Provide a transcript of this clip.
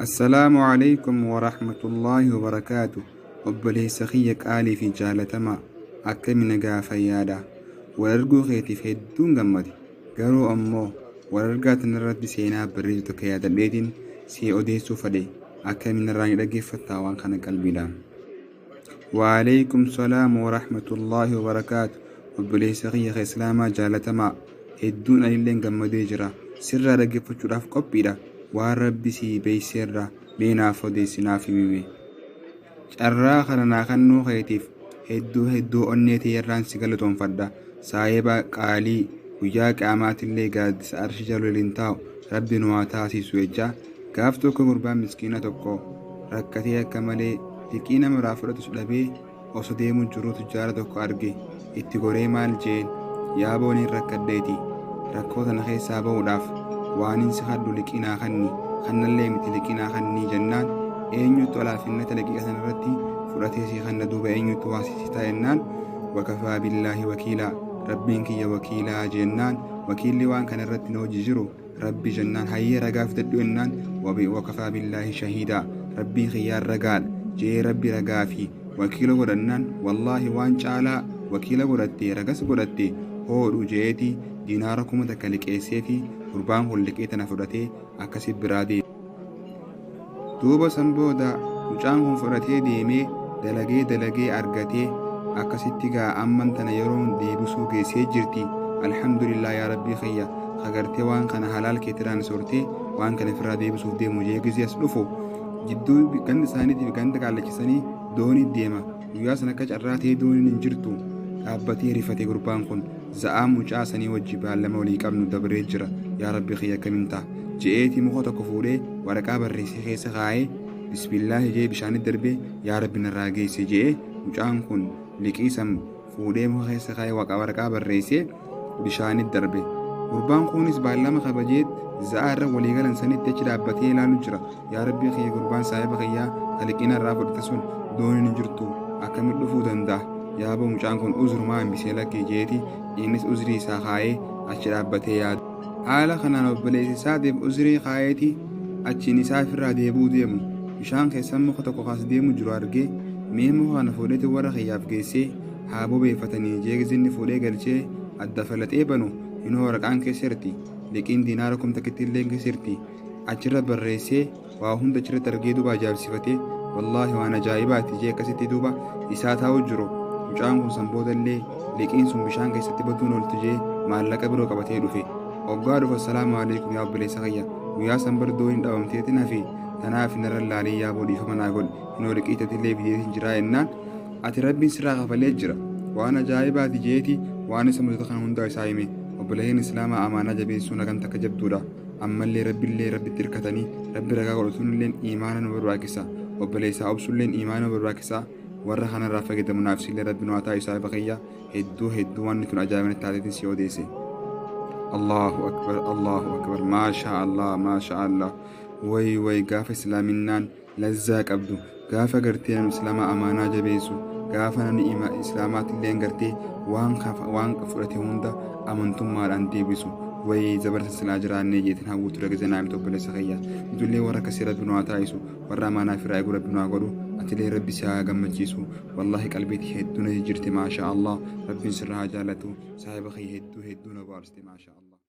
السلام عليكم ورحمة الله وبركاته. وبلي سخيك آلي في جالتما أكمن فيادا وررقو خيتي في الدون غمدي قرو أمو وررقات نرد سينا بريد تكيادا بيدين سي أوديسو فدي أكمن راني رقي فتاوان خان قلبي دام. وعليكم السلام ورحمة الله وبركاته. وبلي سخيك إسلاما جالتما الدون أيلين غمدي جرا سر رقي فتشراف قبيدا وربي سي بيسيرا بينا فودي سنافي ميمي carraa kana naa kannuu keetiif hedduu onneetii irraan si galatoon fadda saayiba qaalii guyyaa qaamaatillee gaaddisa arshi jaloliin taa'u rabbi nu haa taasisu jecha gaaf tokko gurbaan miskiina tokko rakkatee akka malee liqii nama irraa fudhatus dhabee osoo deemuu jiruu tujjaara tokko arge itti goree maal jeen yaa booniin rakkaddeeti rakkoo tana keessaa ba'uudhaaf waaniin si haddu liqinaa kannallee miti liqinaa kannii jennaan eenyutu alaafinnata liqii sanarratti fudhatee si kanna duuba eenyutu waasisi taa'ennaan wakafaa billaahi wakiilaa rabbiin kiyya wakiilaa jennaan wakiilli waan kana irratti na hojii jiru rabbi jennaan hayyee ragaa fidadhu ennaan wakafaa billaahi shahiidaa rabbiin kiyyaan ragaadha jee rabbi ragaa fi wakiila godhannaan wallaahi waan caalaa wakiila godhattee ragas godhattee hoodhu jeetii diinaara 1000 takka liqeessee fi gurbaan kun liqii tana fudhatee akkasi biraa deeme. duuba san booda mucaan kun fudhatee deemee dalagee argatee akkasitti gaa amman tana yeroon deebisuu geessee jirti. alhamdulillah yaa rabbii kiyya kagartee waan kana halaal keetiraan soortee waan kana ofirraa deebisuuf deemu jeegizee as dhufu jidduu ganda isaaniitiif ganda kaallachisanii doonii deema. guyyaa san akka carraa ta'ee dooniin hin jirtu dhaabbatee rifate gurbaan kun za'aa mucaa sanii wajji baallama walii qabnu dabree jira. yaa rabbii kiyya akkamiin ta'a je'eetii muka tokko fuudhee waraqaa barreessee keessa kaa'ee bismillaahi jee bishaanitti darbee yaa rabbi narraa geesse je'ee mucaan kun liqii san fuudhee muka keessa kaa'ee waraqaa barreessee bishaanitti darbe. gurbaan kunis baallama kabajeet za'aa irra walii galan sanitti achi dhaabbatee ilaalu jira. yaa rabbii kiyya gurbaan saahiba kiyyaa liqiina irraa fudhate sun dooniin hin jirtu akkamitti dhufuu danda'a. yaaboo mucaan kun uzrumaa hambisee lakkee jeeti innis uzrii isaa kaa'ee achi dhaabbatee yaada. haala kanaan obboleessi isaatiif uzrii kaa'eeti achiin isaaf irraa deebuu deemu bishaan keessan muka tokko kaas deemu jiru argee mee muka kana fuudheeti warra kiyyaaf geessee haa bobeeffatanii jeegizinni fuudhee galchee adda falaxee banu inoo waraqaan keessirti liqiin diinaara 1000 takkittillee keessirti achirra barreessee waa hunda achirratti argee duuba ajaa'ibsiifatee wallaahi waan ajaa'ibaati jee akkasitti duuba isaa taa'u jiru. mucaan kun san boodallee liqiin sun bishaan keessatti baduun ooltu jee maallaqa biroo qabatee dhufe. oggaa dhufa assalaamu alaikum yaa obboleessa kiyya guyyaa san bardoo hin dhabamteetin hafi tanaaf narra laalii yaa boodhiifama naa godhi inoo liqiitatillee bideetiin jiraa ennaan ati rabbiin sirraa kafalee jira waan ajaa'ibaati jeeti waan isa mudata kana hundaa isaa hime. obboleeyyiin islaamaa amaanaa jabeessuun hagam takka jabduudha. ammallee rabbiillee rabbitti hirkatanii rabbi ragaa godhatuunilleen iimaana nu barbaachisa. obboleessaa obsulleen iimaana nu barbaachisa. warra kanarraa fayyadamunaaf sillee rabbi nu haa taa'u isaa bakayya hedduu waan kun ajaa'ibanitti taateetiin si odeesse. allahu akbar maashaa allah way gaafa islaaminaan lazzaa qabdu gaafa gartee nama islaamaa amaanaa jabeessu gaafa namni islaamaatillee gartee waan fudhate hunda amantummaadhaan deebisu way zabarsa silaa jiraannee jeetiin hawwuutu ragazee naamta obboleessa kiyya ijoollee warra akkasii rabbi nu haa taasisu warra amaanaa fi raayii rabbi nu haa godhu atilee rabbi si haa gammachiisu. wallaahi qalbeetii hedduu na jirti maashaa allah rabbiin sirraa haa jaalatu saahiba kiyya hedduu na baarsite maashaa allah.